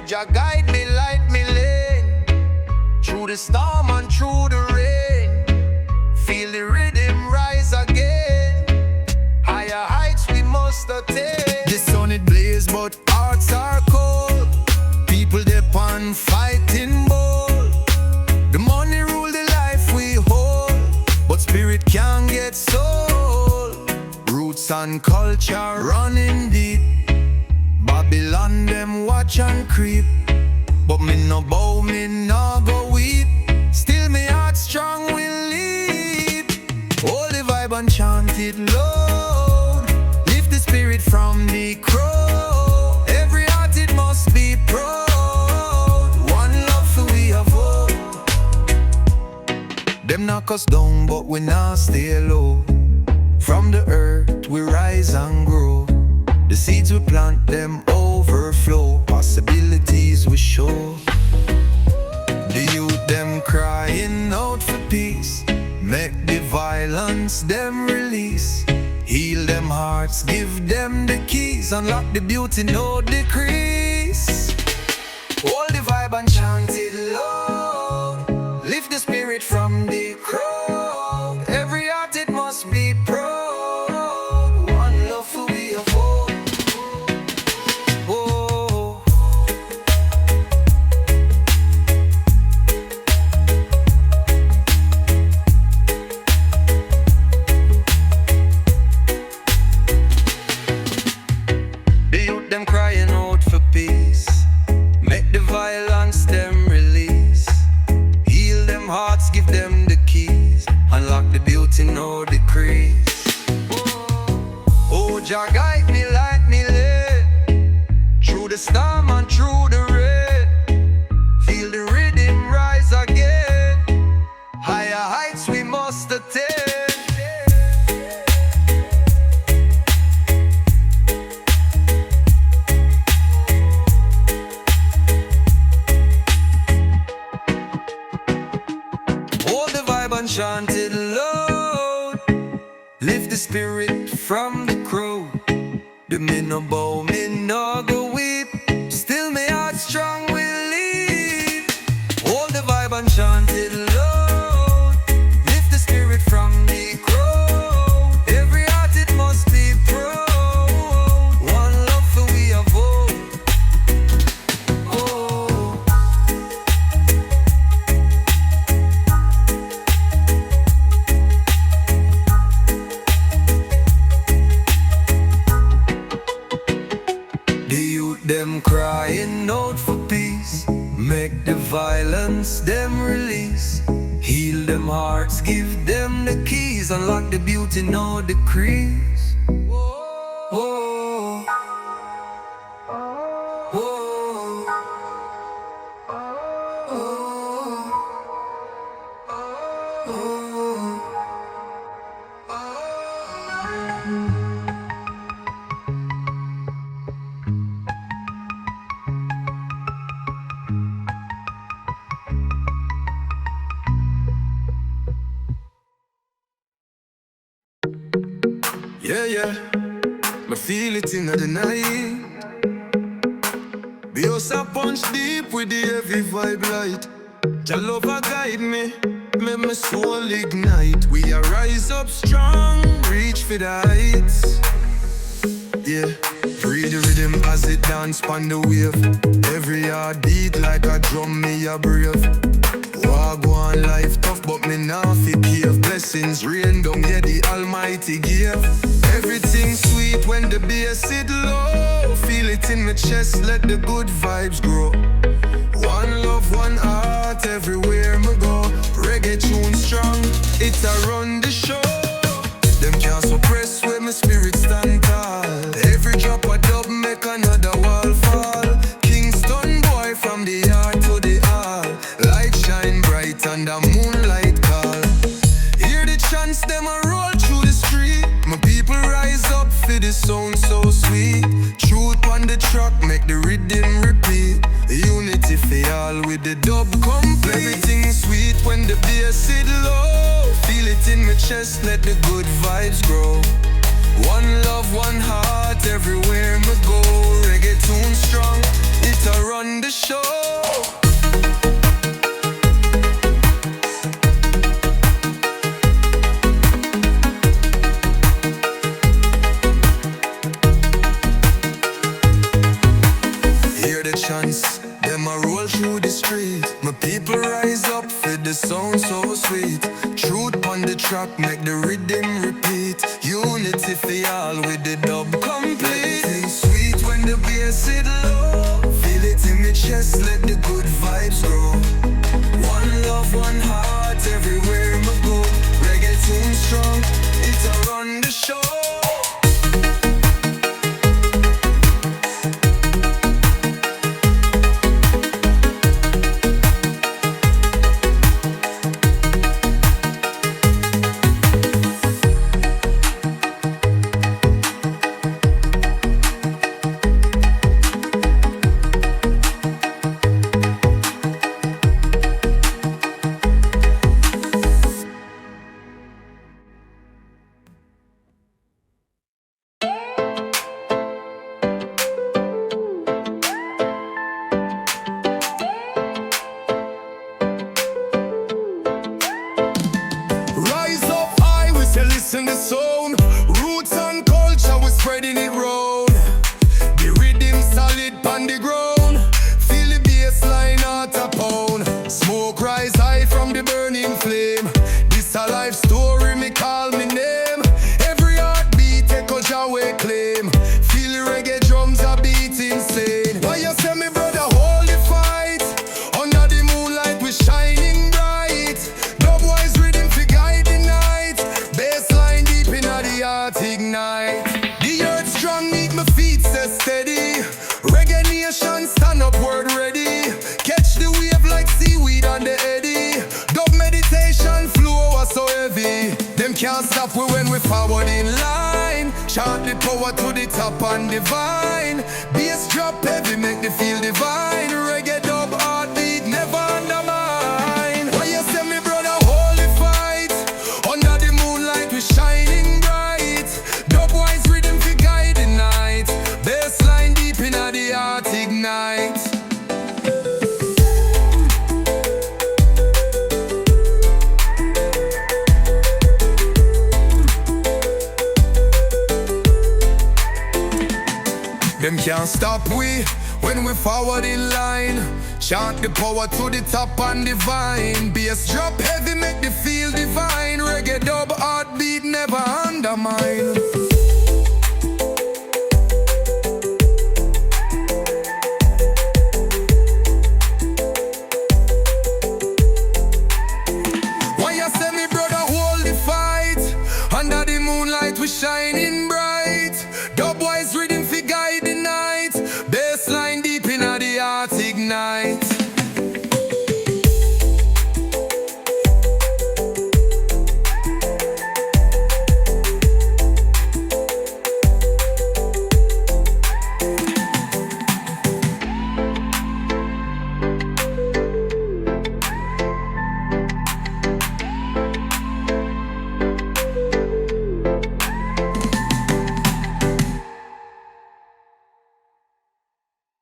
Jah guide me, light me lane, through the storm and through the rain. Feel the rhythm rise again, higher heights we must attain. The sun it blaze but hearts are cold, people depend fighting bold. The money rule the life we hold, but spirit can't get sold. Roots and culture running deep, Babylon them watch and creep, but me no bow, me no go weep. Still me heart strong will leap. Hold the vibe and chant it loud, lift the spirit from the crowd. Every heart it must be proud, one love for we have hope. Them knock us down but we not stay low. From the earth we rise and grow, the seeds we plant them overflow, possibilities we show. The youth them crying out for peace, make the violence them release. Heal them hearts, give them the keys, unlock the beauty, no decrease. Hold the vibe and chant it loud, lift the spirit from the crowd. Every heart it must be proud, one love for we have hope. Oh. The youth them crying out for peace, make the violence them release. Heal them hearts, give them the keys, unlock the beauty, no decrease. Oh, Jah guide me, light me lane, through the storm and through the rain. Feel the rhythm rise again, higher heights we must attain. Hold the vibe and chant it loud, lift the spirit from the crowd. The me no bow, me no go weep, still me heart strong will lead. Hold the vibe and chant it loud, lift the spirit from the crowd. Every heart it must be proud, one love for we have hope. Oh. The youth them crying out for peace, make the violence them release. Heal them hearts, give them the keys, unlock the beauty, no decrease. Oh. Oh. Yeah, yeah, me feel it in the night. Bios a punch deep with the heavy vibe light. Jah love a guide me, make my soul ignite. We a rise up strong, reach for the heights. Yeah, breathe the rhythm as it dance pon the wave. Every heartbeat like a drum, me a brave. Walk one life tough, but me now fit cave. Blessings rain down, yeah, the Almighty give. Everything sweet when the bass it low. Feel it in my chest, let the good vibes grow. One love, one heart, everywhere me go. Reggae tune strong, it a run the show. Them can't suppress where my spirit stand tall. Every drop a dub make another wall fall. Kingston boy from the heart to the hall. Light shine bright and the moonlight call. Hear the chants them a roll through the street. My people rise up for the sound so sweet. Truth on the track make the rhythm repeat. Unity for all with the dub complete. Everything sweet when the bass is low. Feel it in my chest, let the good vibes grow. One love, one heart, everywhere me go. Reggae tune strong, it a run the show. conscience. Them a roll through the street. My people rise up for the sound so sweet. Truth on the track, make the rhythm repeat. Unity for all with the dub complete. Everything's sweet when the bass is low. Feel it in my chest, let the good vibes grow. One love, one heart, everywhere we go. Reggae tune strong, it's a run the show. In the zone, roots and culture, we're spreading it round. The rhythm solid on the ground. Feel the bass line out a pound. Smoke rise high from the burning flame. This a life story, me call me name. Every heartbeat take a Yahweh claim. Feel the reggae drums a beat insane. Why you say me brother hold the fight? Under the moonlight we shining bright. Dub-wise rhythm fi guide the night. Bassline deep inna the heart ignite. The earth strong need my feet stay steady. Reggae nation stand up word ready. Catch the wave like seaweed on the eddy. Dub meditation flow was so heavy. Them can't stop we when we forward in line. Chant the power to the top and divine. Bass drop heavy make the feel divine. Reggae dub heartbeat never undermine. Why you say me brother hold the fight? Under the moonlight we shining bright. Dub-wise rhythm fi guide the night. Bassline deep inna the heart ignite. Them can't stop we when we forward in line. Chant the power to the top and divine. Bass drop heavy make the feel divine. Reggae dub heartbeat never undermine. Why you say me brother hold the fight? Under the moonlight we shining bright.